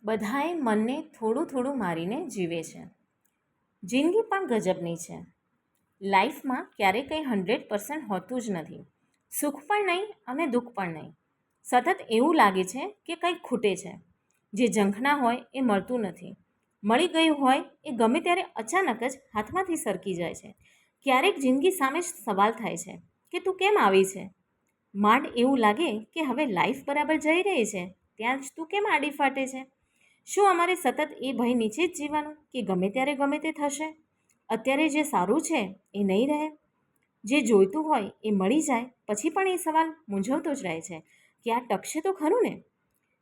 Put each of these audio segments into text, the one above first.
બધાએ મનને થોડું થોડું મારીને જીવે છે. જિંદગી પણ ગજબની છે. લાઈફમાં ક્યારેય કંઈ 100% હોતું જ નથી. સુખ પણ નહીં અને દુઃખ પણ નહીં. સતત એવું લાગે છે કે કંઈક ખૂટે છે. જે ઝંખના હોય એ મળતું નથી. મળી ગયું હોય એ ગમે ત્યારે અચાનક જ હાથમાંથી સરકી જાય છે. ક્યારેક જિંદગી સામે જ સવાલ થાય છે કે તું કેમ આવી છે. માંડ એવું લાગે કે હવે લાઈફ બરાબર જઈ રહી છે ત્યાં જ તું કેમ આડી ફાટે છે. શું અમારે સતત એ ભય નીચે જ જીવવાનું કે ગમે ત્યારે ગમે તે થશે? અત્યારે જે સારું છે એ નહીં રહે. જે જોઈતું હોય એ મળી જાય પછી પણ એ સવાલ મૂંઝવતો જ રહે છે કે આ ટકશે તો ખરું ને.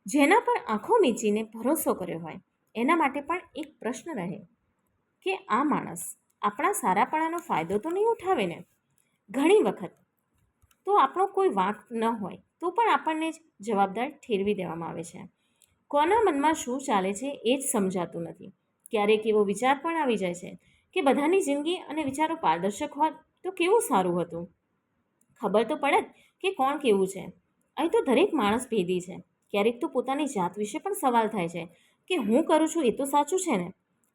જેના પર આંખો મીચીને ભરોસો કર્યો હોય એના માટે પણ એક પ્રશ્ન રહે કે આ માણસ આપણા સારાપણાનો ફાયદો તો નહીં ઉઠાવે ને. ઘણી વખત તો આપણો કોઈ વાંક ન હોય તો પણ આપણને જ જવાબદાર ઠેરવી દેવામાં આવે છે. કોના મનમાં શું ચાલે છે એ જ સમજાતું નથી. ક્યારેક એવો વિચાર પણ આવી જાય છે કે બધાની જિંદગી અને વિચારો પારદર્શક હોત તો કેવું સારું હતું. ખબર તો પડે કે કોણ કેવું છે. અહીં તો દરેક માણસ ભેદી છે. ક્યારેક તો પોતાની જાત વિશે પણ સવાલ થાય છે કે હું કરું છું એ તો સાચું છે ને.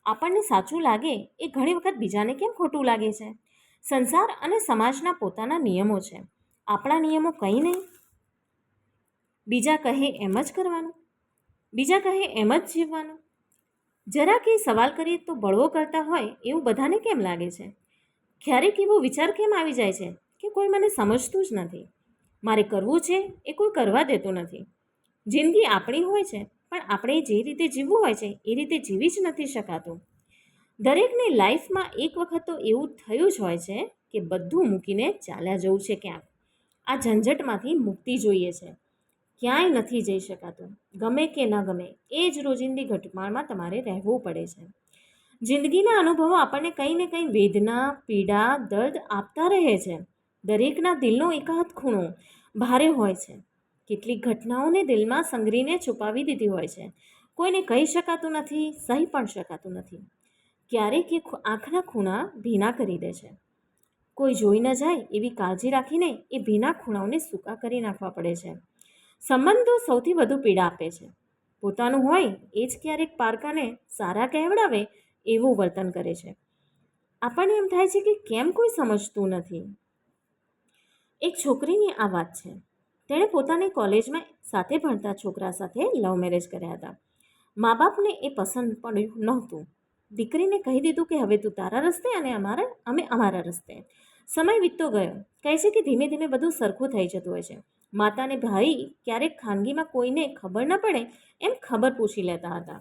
આપણને સાચું લાગે એ ઘણી વખત બીજાને કેમ ખોટું લાગે છે. સંસાર અને સમાજના પોતાના નિયમો છે. આપણા નિયમો કંઈ નહીં. બીજા કહે એમ જ કરવાનું, બીજા કહે એમ જ જીવવાનું. જરા કે સવાલ કરીએ તો બળવો કરતા હોય એવું બધાને કેમ લાગે છે. ક્યારેક એવો વિચાર કેમ આવી જાય છે કે કોઈ મને સમજતું જ નથી. મારે કરવું છે એ કોઈ કરવા દેતું નથી. જિંદગી આપણી હોય છે પણ આપણે જે રીતે જીવવું હોય છે એ રીતે જીવી જ નથી શકાતું. દરેકની લાઈફમાં એક વખત તો એવું થયું જ હોય છે કે બધું મૂકીને ચાલ્યા જવું છે ક્યાંક. આ ઝંઝટમાંથી મુક્તિ જોઈએ છે. ક્યાંય નથી જઈ શકાતું. ગમે કે ન ગમે એ જ રોજિંદી ઘટમાળમાં તમારે રહેવું પડે છે. જિંદગીના અનુભવો આપણને કંઈ ને કંઈ વેદના, પીડા, દર્દ આપતા રહે છે. દરેકના દિલનો એકાદ ખૂણો ભારે હોય છે. કેટલીક ઘટનાઓને દિલમાં સંઘરીને છુપાવી દીધી હોય છે. કોઈને કહી શકાતું નથી, સહી પણ શકાતું નથી. ક્યારેક એ આંખના ખૂણા ભીના કરી દે છે. કોઈ જોઈ ન જાય એવી કાળજી રાખીને એ ભીના ખૂણાઓને સૂકા કરી નાખવા પડે છે. સંબંધો સૌથી વધુ પીડા આપે છે. પોતાનું હોય એ જ ક્યારેક પારકાને સારા કહેવડાવે એવું વર્તન કરે છે. આપણને એમ થાય છે કે કેમ કોઈ સમજતું નથી. એક છોકરીની આ વાત છે. તેણે પોતાની કોલેજમાં સાથે ભણતા છોકરા સાથે લવ મેરેજ કર્યા હતા. મા બાપને એ પસંદ પડ્યું નહોતું. દીકરીને કહી દીધું કે હવે તું તારા રસ્તે અને અમે અમારા રસ્તે. સમય વીતતો ગયો. કહે છે કે ધીમે ધીમે બધું સરખું થઈ જતું હોય છે. માતા અને ભાઈ ક્યારેક ખાનગીમાં કોઈને ખબર ન પડે એમ ખબર પૂછી લેતા હતા.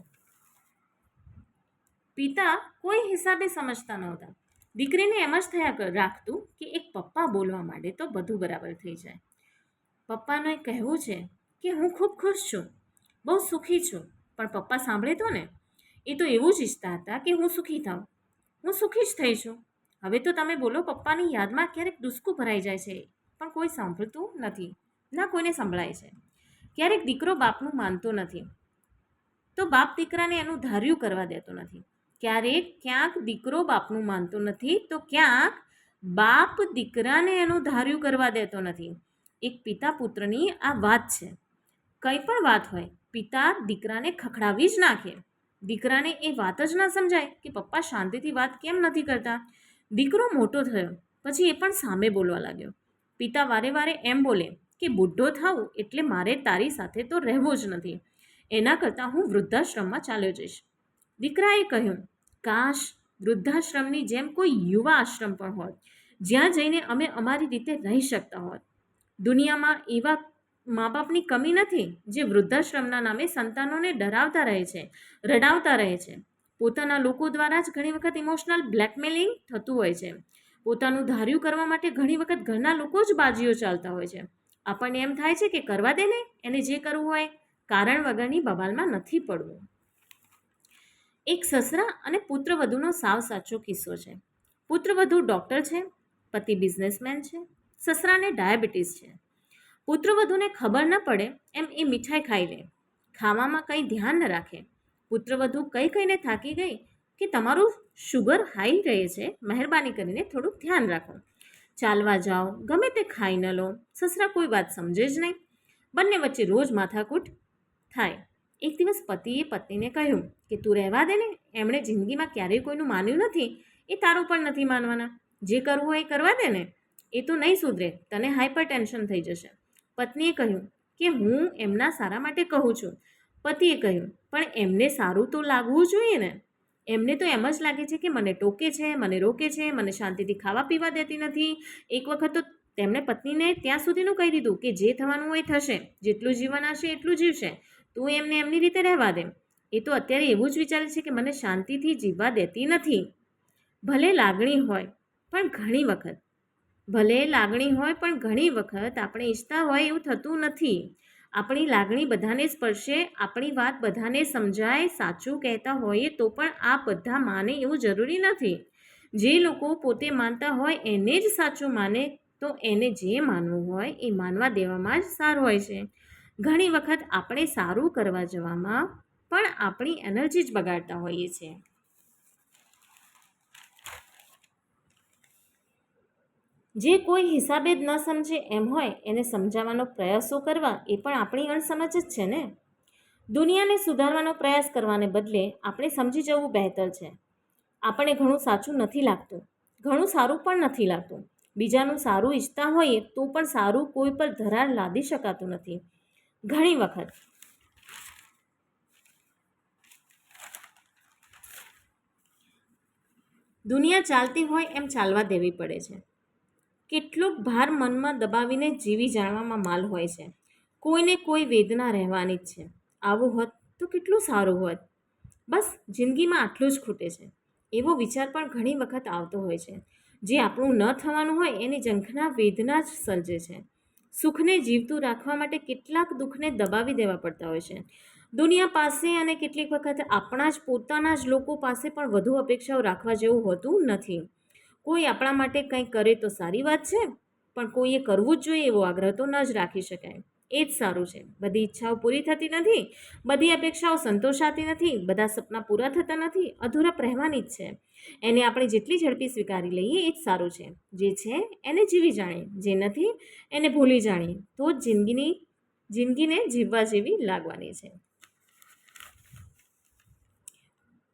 પિતા કોઈ હિસાબે સમજતા નહોતા. દીકરીને એમ જ થયા રાખતું કે એક પપ્પા બોલવા માંડે તો બધું બરાબર થઈ જાય. પપ્પાને કહેવું છે કે હું ખૂબ ખુશ છું, બહુ સુખી છું, પણ પપ્પા સાંભળે તો ને. એ તો એવું જ ઈચ્છતા હતા કે હું સુખી થાઉં. હું સુખી જ થઈ છું. હવે તો તમે બોલો. પપ્પાની યાદમાં ક્યારેક ડૂસકું ભરાઈ જાય છે પણ કોઈ સાંભળતું નથી, ના કોઈને સંભળાય છે. ક્યારેક દીકરો બાપનું માનતો નથી તો બાપ દીકરાને એનું ધાર્યું કરવા દેતો નથી. ક્યાંક દીકરો બાપનું માનતો નથી તો ક્યાંક બાપ દીકરાને એનું ધાર્યું કરવા દેતો નથી. એક પિતા પુત્રની આ વાત છે. કંઈ પણ વાત હોય પિતા દીકરાને ખખડાવી જ નાખે. દીકરાને એ વાત જ ના સમજાય કે પપ્પા શાંતિથી વાત કેમ નથી કરતા. દીકરો મોટો થયો પછી એ પણ સામે બોલવા લાગ્યો. પિતા વારે વારે એમ બોલે કે બુઢ્ઢો થાઉં એટલે મારે તારી સાથે તો રહેવું જ નથી. એના કરતાં હું વૃદ્ધાશ્રમમાં ચાલ્યો જઈશ. દીકરાએ કહ્યું, કાશ વૃદ્ધાશ્રમની જેમ કોઈ યુવા આશ્રમ પણ હોત જ્યાં જઈને અમે અમારી રીતે રહી શકતા હોત. દુનિયામાં એવા મા બાપની કમી નથી જે વૃદ્ધાશ્રમના નામે સંતાનોને ડરાવતા રહે છે, રડાવતા રહે છે. પોતાના લોકો દ્વારા જ ઘણી વખત ઇમોશનલ બ્લેકમેલિંગ થતું હોય છે. પોતાનું ધાર્યું કરવા માટે ઘણી વખત ઘરના લોકો જ બાજીઓ ચાલતા હોય છે. આપણને એમ થાય છે કે કરવા દે ને, એને જે કરવું હોય, કારણ વગરની બબાલમાં નથી પડવું. એક સસરા અને પુત્રવધૂનો સાવ સાચો કિસ્સો છે. પુત્રવધૂ ડૉક્ટર છે, પતિ બિઝનેસમેન છે, સસરાને ડાયાબિટીસ છે. પુત્રવધૂને ખબર ન પડે એમ એ મીઠાઈ ખાઈ લે, ખાવામાં કંઈ ધ્યાન ન રાખે. પુત્રવધૂ કહીને થાકી ગઈ કે તમારું શુગર હાઈ રહે છે, મહેરબાની કરીને થોડુંક ધ્યાન રાખો. ચાલવા જાઓ, ગમે તે ખાઈ ન લો. સસરા કોઈ વાત સમજે જ નહીં. બંને વચ્ચે રોજ માથાકૂટ થાય. એક દિવસ પતિએ પત્નીને કહ્યું કે તું રહેવા દે ને, એમણે જિંદગીમાં ક્યારેય કોઈનું માન્યું નથી, એ તારું પણ નથી માનવાના. જે કરવું હોય એ કરવા દે ને, એ તો નહીં સુધરે, તને હાઈપર ટેન્શન થઈ જશે. પત્નીએ કહ્યું કે હું એમના સારા માટે કહું છું. પતિએ કહ્યું પણ એમને સારું તો લાગવું જોઈએ ને. એમને તો એમ જ લાગે છે કે મને ટોકે છે, મને રોકે છે, મને શાંતિથી ખાવા પીવા દેતી નથી. એક વખત તો તેમણે પત્નીને ત્યાં સુધીનું કહી દીધું કે જે થવાનું હોય થશે, જેટલું જીવન હશે એટલું જીવશે, તું એમને એમની રીતે રહેવા દે. એ તો અત્યારે એવું જ વિચારે છે કે મને શાંતિથી જીવવા દેતી નથી. ભલે લાગણી હોય પણ ઘણી વખત આપણે ઈચ્છતા હોય એવું થતું નથી. આપણી લાગણી બધાને સ્પર્શે, આપણી વાત બધાને સમજાય, સાચું કહેતા હોઈએ તો પણ આ બધા માને એવું જરૂરી નથી. જે લોકો પોતે માનતા હોય એને જ સાચું માને, તો એને જે માનવું હોય એ માનવા દેવામાં જ સાર હોય છે. ઘણી વખત આપણે સારું કરવા જવામાં પણ આપણી એનર્જી જ બગાડતા હોઈએ છીએ. જે કોઈ હિસાબે જ ન સમજે એમ હોય એને સમજાવવાનો પ્રયાસો કરવા એ પણ આપણી અણસમજ જ છે ને. દુનિયાને સુધારવાનો પ્રયાસ કરવાને બદલે આપણે સમજી જવું બહેતર છે. આપણને ઘણું સાચું નથી લાગતું, ઘણું સારું પણ નથી લાગતું. બીજાનું સારું ઈચ્છતા હોઈએ તો પણ સારું કોઈ પર ધરાર લાદી શકાતું નથી. ઘણી વખત દુનિયા ચાલતી હોય એમ ચાલવા દેવી પડે છે. કેટલોક ભાર મનમાં દબાવીને જીવી જાણવામાં માલ હોય છે. કોઈને કોઈ વેદના રહેવાની જ છે. આવું હોત તો કેટલું સારું હોત. બસ જિંદગીમાં આટલું જ ખૂટે છે. એવો વિચાર પણ ઘણી વખત આવતો હોય છે. જે આપણું ન થવાનું હોય એની ઝંખના વેદના જ સર્જે છે. સુખને જીવતું રાખવા માટે કેટલાક દુઃખને દબાવી દેવા પડતા હોય છે. દુનિયા પાસે અને કેટલીક વખત આપણા જ પોતાના જ લોકો પાસે પણ વધુ અપેક્ષાઓ રાખવા જેવું હોતું નથી. કોઈ આપણા માટે કંઈક કરે તો સારી વાત છે, પણ કોઈએ કરવું જ જોઈએ એવો આગ્રહ તો ન જ રાખી શકાય. એ જ સારું છે. બધી ઈચ્છાઓ પૂરી થતી નથી, બધી અપેક્ષાઓ સંતોષાતી નથી, બધા સપના પૂરા થતા નથી, અધૂરા રહેવાની જ છે. એને આપણે જેટલી ઝડપી સ્વીકારી લઈએ એ જ સારું છે. જે છે એને જીવી જાણીએ, જે નથી એને ભૂલી જાણીએ, તો જ જિંદગીને જીવવા જેવી લાગવાની છે.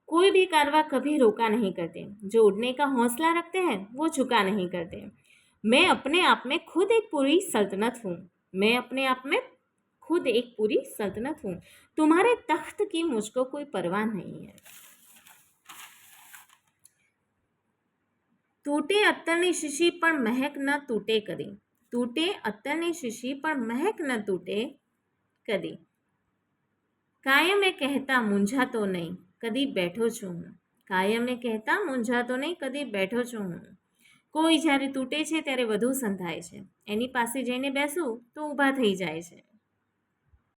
कोई भी कारवां कभी रोका नहीं करते, जो उड़ने का हौसला रखते हैं वो झुका नहीं करते. मैं अपने आप में खुद एक पूरी सल्तनत हूँ, मैं अपने आप में खुद एक पूरी सल्तनत हूँ, तुम्हारे तख्त की मुझको कोई परवाह नहीं है. તૂટે અત્તરની શીશી પણ મહેક ન તૂટે કદી, તૂટે અત્તરની શીશી પણ મહેક ન તૂટે કદી. કાયમે કહેતા મૂંઝાતો નહીં, કદી બેઠો છું હું, કાયમે કહેતા મૂંઝાતો નહીં, કદી બેઠો છું હું. કોઈ જ્યારે તૂટે છે ત્યારે વધુ સંધાય છે, એની પાસે જઈને બેસું તો ઊભા થઈ જાય છે.